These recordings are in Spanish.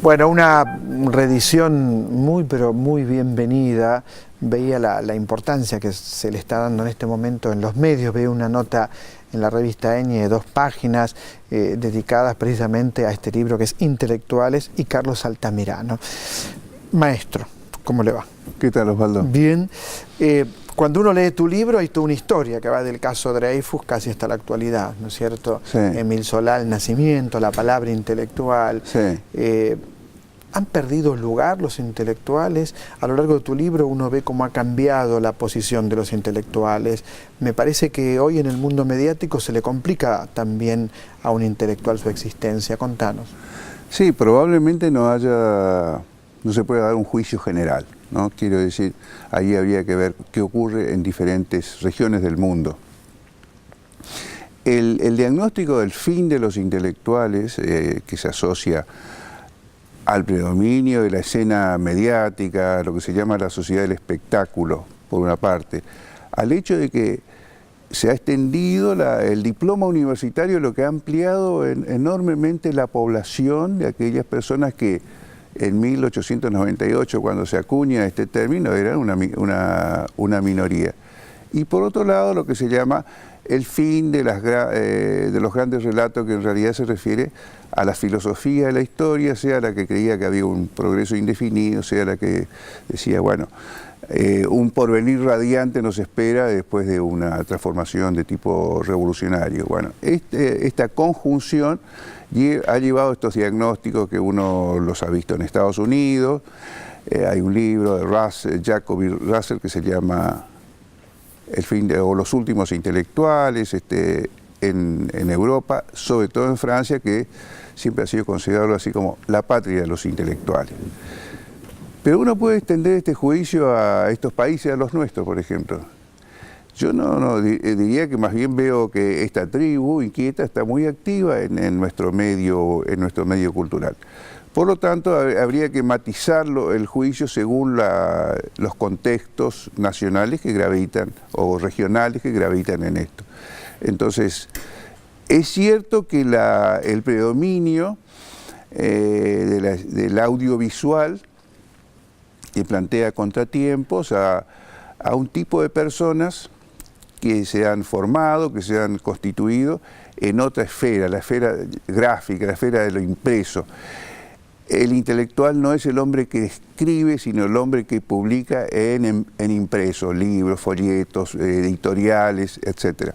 Bueno, una reedición muy, pero muy bienvenida. Veía la importancia que se le está dando en este momento en los medios. Veo una nota en la revista Ñ de 2 páginas dedicadas precisamente a este libro que es Intelectuales y Carlos Altamirano. Maestro, ¿cómo le va? ¿Qué tal, Osvaldo? Bien. Cuando uno lee tu libro hay toda una historia que va del caso Dreyfus casi hasta la actualidad, ¿no es cierto? Sí. Émile Zola, el nacimiento, la palabra intelectual. Sí. ¿Han perdido lugar los intelectuales? A lo largo de tu libro uno ve cómo ha cambiado la posición de los intelectuales. Me parece que hoy en el mundo mediático se le complica también a un intelectual su existencia. Contanos. Sí, probablemente no se puede dar un juicio general, ¿no? Quiero decir, ahí habría que ver qué ocurre en diferentes regiones del mundo. El diagnóstico del fin de los intelectuales, que se asocia al predominio de la escena mediática, lo que se llama la sociedad del espectáculo, por una parte, al hecho de que se ha extendido el diploma universitario, lo que ha ampliado enormemente la población de aquellas personas que en 1898, cuando se acuña este término, eran una minoría. Y por otro lado, lo que se llama el fin de los grandes relatos, que en realidad se refiere a la filosofía de la historia, sea la que creía que había un progreso indefinido, sea la que decía, bueno, un porvenir radiante nos espera después de una transformación de tipo revolucionario. Bueno, esta conjunción ha llevado a estos diagnósticos que uno los ha visto en Estados Unidos. Hay un libro de Jacob y Russell que se llama El fin o los últimos intelectuales, en Europa, sobre todo en Francia, que siempre ha sido considerado así como la patria de los intelectuales. Pero uno puede extender este juicio a estos países, a los nuestros, por ejemplo. Yo diría que más bien veo que esta tribu inquieta está muy activa en nuestro medio cultural. Por lo tanto, habría que matizarlo el juicio según los contextos nacionales que gravitan o regionales que gravitan en esto. Entonces, es cierto que el predominio del audiovisual que plantea contratiempos a un tipo de personas que se han formado, que se han constituido en otra esfera, la esfera gráfica, la esfera de lo impreso. El intelectual no es el hombre que escribe, sino el hombre que publica en impreso, libros, folletos, editoriales, etc.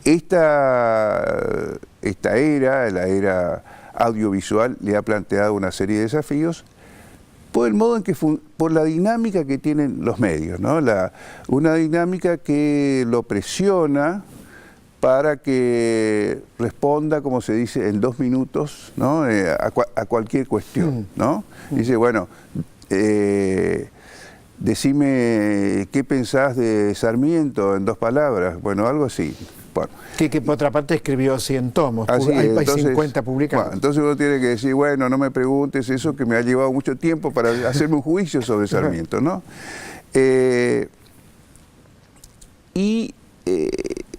Esta era, la era audiovisual, le ha planteado una serie de desafíos por el modo en que por la dinámica que tienen los medios, ¿no? Una dinámica que lo presiona para que responda, como se dice, en 2 minutos, ¿no? a cualquier cuestión, ¿no? Dice, bueno, decime qué pensás de Sarmiento en 2 palabras, bueno, algo así. Bueno. Que por otra parte escribió 100 tomos, hay 50 publicados. Bueno, entonces uno tiene que decir, bueno, no me preguntes eso que me ha llevado mucho tiempo para hacerme un juicio sobre Sarmiento, ¿no?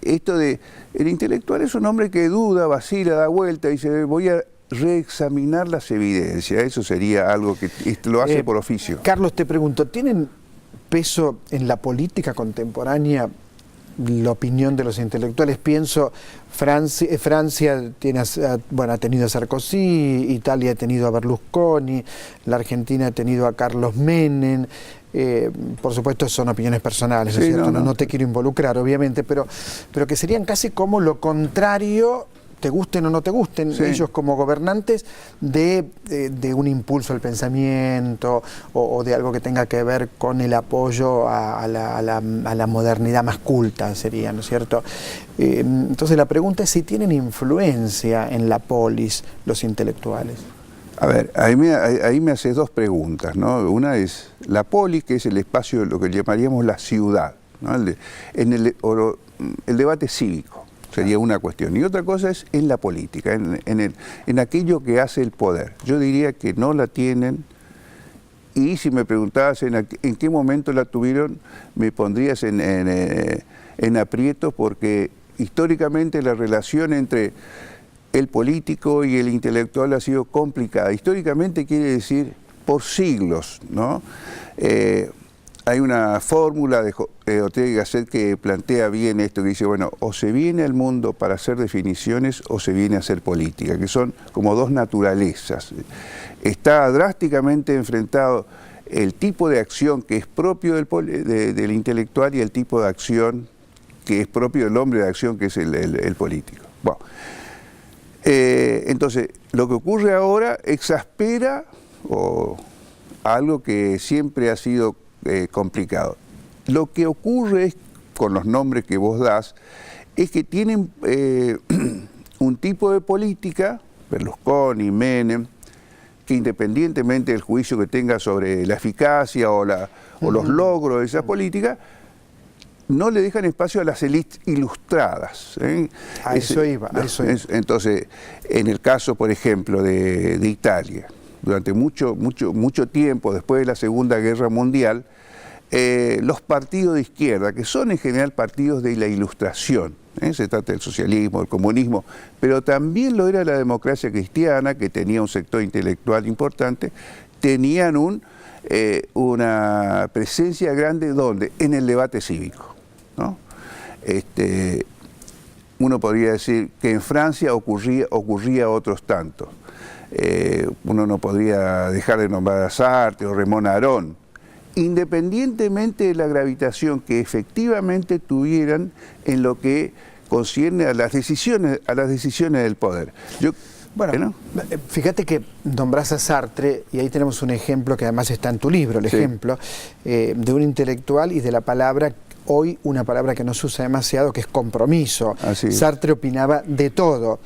Esto de, el intelectual es un hombre que duda, vacila, da vuelta y dice, voy a reexaminar las evidencias. Eso sería algo que lo hace por oficio. Carlos, te pregunto, ¿tienen peso en la política contemporánea la opinión de los intelectuales? Pienso, Francia ha tenido a Sarkozy, Italia ha tenido a Berlusconi, la Argentina ha tenido a Carlos Menem. Por supuesto son opiniones personales, ¿no es cierto? No te quiero involucrar, obviamente, pero que serían casi como lo contrario, te gusten o no te gusten, ellos como gobernantes, de un impulso al pensamiento o de algo que tenga que ver con el apoyo a la modernidad más culta, sería, ¿no es cierto? Entonces la pregunta es si tienen influencia en la polis los intelectuales. A ver, ahí me haces 2 preguntas, ¿no? Una es la polis, que es el espacio, lo que llamaríamos la ciudad, ¿no? El debate cívico sería una cuestión. Y otra cosa es en la política, en aquello que hace el poder. Yo diría que no la tienen, y si me preguntabas en qué momento la tuvieron, me pondrías en aprietos, porque históricamente la relación entre el político y el intelectual ha sido complicada. Históricamente quiere decir por siglos, ¿no? Hay una fórmula de Ortega y Gasset que plantea bien esto, que dice, bueno, o se viene al mundo para hacer definiciones o se viene a hacer política, que son como dos naturalezas. Está drásticamente enfrentado el tipo de acción que es propio del intelectual y el tipo de acción que es propio del hombre de acción, que es el político. Bueno, entonces, lo que ocurre ahora exaspera algo que siempre ha sido complicado. Lo que ocurre es, con los nombres que vos das, es que tienen un tipo de política, Berlusconi, Menem, que independientemente del juicio que tenga sobre la eficacia o los logros de esa política, no le dejan espacio a las élites ilustradas. A eso iba. Entonces, en el caso, por ejemplo, de Italia, durante mucho tiempo, después de la Segunda Guerra Mundial, los partidos de izquierda, que son en general partidos de la Ilustración, se trata del socialismo, del comunismo, pero también lo era la democracia cristiana, que tenía un sector intelectual importante, tenían una presencia grande, ¿dónde? En el debate cívico, ¿no? Uno podría decir que en Francia ocurría otros tantos. Uno no podría dejar de nombrar a Sartre o Raymond Aron, independientemente de la gravitación que efectivamente tuvieran en lo que concierne a las decisiones del poder. Bueno, fíjate que nombrás a Sartre, y ahí tenemos un ejemplo que además está en tu libro, el ejemplo de un intelectual y de la palabra, hoy una palabra que no se usa demasiado, que es compromiso. Sartre opinaba de todo.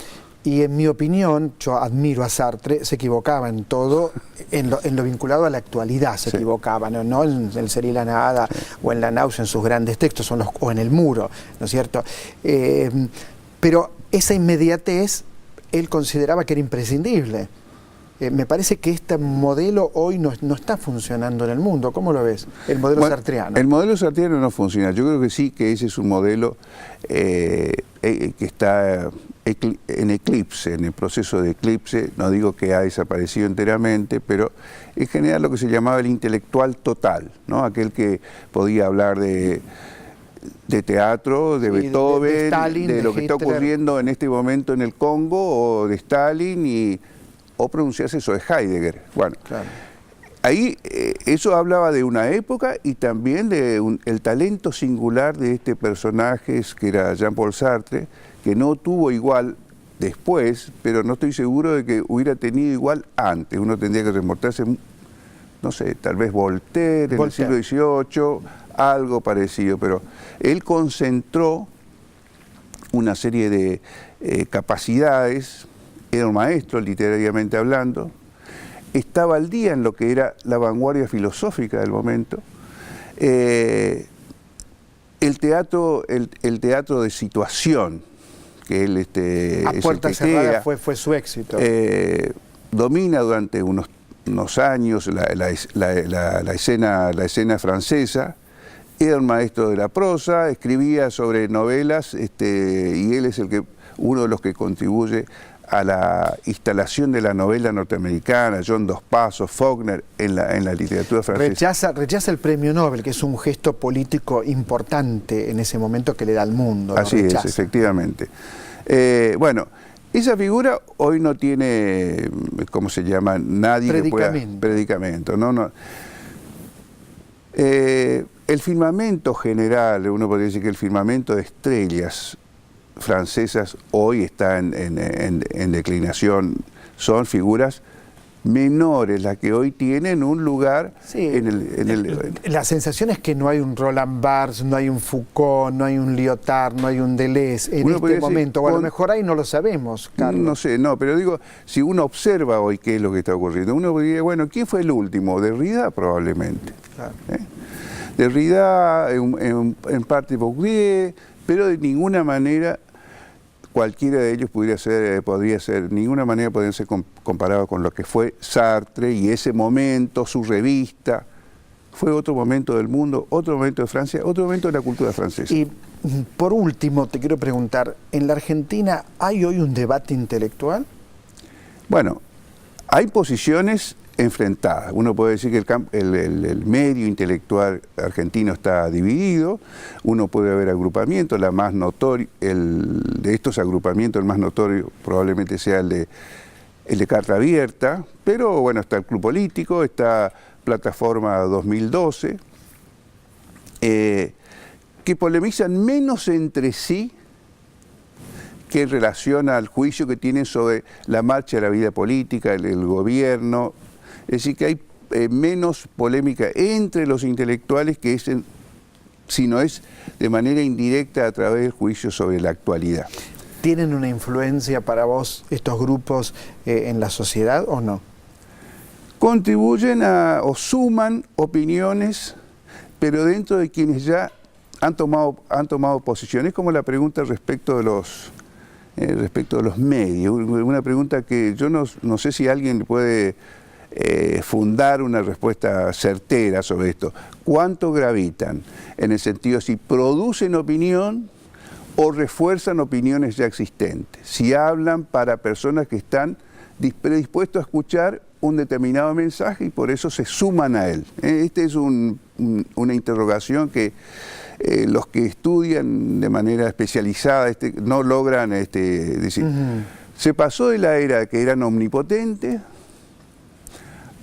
Y en mi opinión, yo admiro a Sartre, se equivocaba en todo, en lo vinculado a la actualidad se equivocaba, no en el Ser y la Nada o en La Náusea, en sus grandes textos, o en El Muro, ¿no es cierto? Pero esa inmediatez él consideraba que era imprescindible. Me parece que este modelo hoy no está funcionando en el mundo. ¿Cómo lo ves? El modelo sartreano. El modelo sartreano no funciona. Yo creo que sí, que ese es un modelo que está en eclipse, en el proceso de eclipse. No digo que ha desaparecido enteramente, pero en general lo que se llamaba el intelectual total, ¿no? Aquel que podía hablar de teatro, de Beethoven, de Stalin, de lo que está ocurriendo en este momento en el Congo, o de Stalin, o pronunciarse eso de Heidegger. Bueno, ahí eso hablaba de una época y también de el talento singular de este personaje, que era Jean-Paul Sartre, que no tuvo igual después, pero no estoy seguro de que hubiera tenido igual antes. Uno tendría que remontarse, no sé, tal vez Voltaire en el siglo XVIII, algo parecido, pero él concentró una serie de capacidades. Era un maestro, literariamente hablando, estaba al día en lo que era la vanguardia filosófica del momento. El teatro de situación, que él a puerta cerrada fue su éxito. Domina durante unos años la escena francesa. Era un maestro de la prosa, escribía sobre novelas, y él es uno de los que contribuye a la instalación de la novela norteamericana, John Dos Passos, Faulkner, en la literatura francesa. Rechaza el premio Nobel, que es un gesto político importante en ese momento que le da al mundo. Así es, efectivamente. Bueno, esa figura hoy no tiene, ¿cómo se llama? Nadie que pueda... Predicamento. No. El firmamento general, uno podría decir que el firmamento de estrellas francesas hoy está en declinación. Son figuras menores las que hoy tienen un lugar La sensación es que no hay un Roland Barthes, no hay un Foucault, no hay un Lyotard, no hay un Deleuze en este momento, o a lo mejor ahí no lo sabemos, Carlos. No sé, pero digo, si uno observa hoy qué es lo que está ocurriendo, uno diría, bueno, ¿quién fue el último? Derrida probablemente. Claro. Derrida, en parte Bourdieu, pero de ninguna manera cualquiera de ellos podría ser, de ninguna manera podrían ser comparado con lo que fue Sartre y ese momento, su revista. Fue otro momento del mundo, otro momento de Francia, otro momento de la cultura francesa. Y Por último, te quiero preguntar, ¿en la Argentina hay hoy un debate intelectual? Bueno, hay posiciones enfrentadas. Uno puede decir que el medio intelectual argentino está dividido, uno puede haber agrupamientos, la más notoria, de estos agrupamientos el más notorio probablemente sea el de Carta Abierta, pero bueno, está el Club Político, está Plataforma 2012, que polemizan menos entre sí que en relación al juicio que tienen sobre la marcha de la vida política, el gobierno. Es decir, que hay menos polémica entre los intelectuales que si no es de manera indirecta a través del juicio sobre la actualidad. ¿Tienen una influencia para vos estos grupos en la sociedad o no? Contribuyen o suman opiniones, pero dentro de quienes ya han tomado posiciones, como la pregunta respecto de los medios. Una pregunta que yo no sé si alguien puede fundar una respuesta certera sobre esto. ¿Cuánto gravitan? En el sentido, si producen opinión o refuerzan opiniones ya existentes. Si hablan para personas que están predispuestos a escuchar un determinado mensaje y por eso se suman a él. Esta es una interrogación que los que estudian de manera especializada no logran decir. Se pasó de la era que eran omnipotentes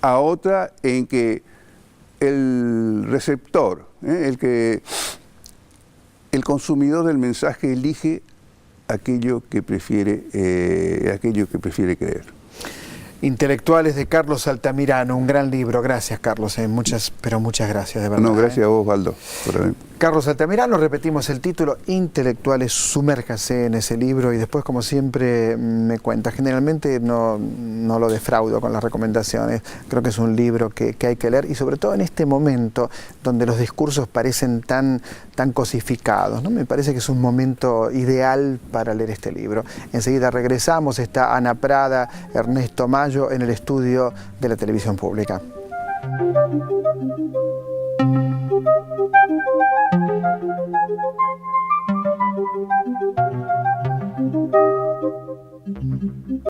a otra en que el receptor, el consumidor del mensaje elige aquello que prefiere creer. Intelectuales de Carlos Altamirano, un gran libro. Gracias, Carlos. Muchas gracias, de verdad. No, gracias a vos, Osvaldo. Carlos Altamirano, repetimos el título, Intelectuales, sumérjase en ese libro y después, como siempre, me cuenta. Generalmente no lo defraudo con las recomendaciones. Creo que es un libro que hay que leer y sobre todo en este momento donde los discursos parecen tan cosificados, ¿no? Me parece que es un momento ideal para leer este libro. Enseguida regresamos, está Ana Prada, Ernesto Mayo en el estudio de la televisión pública.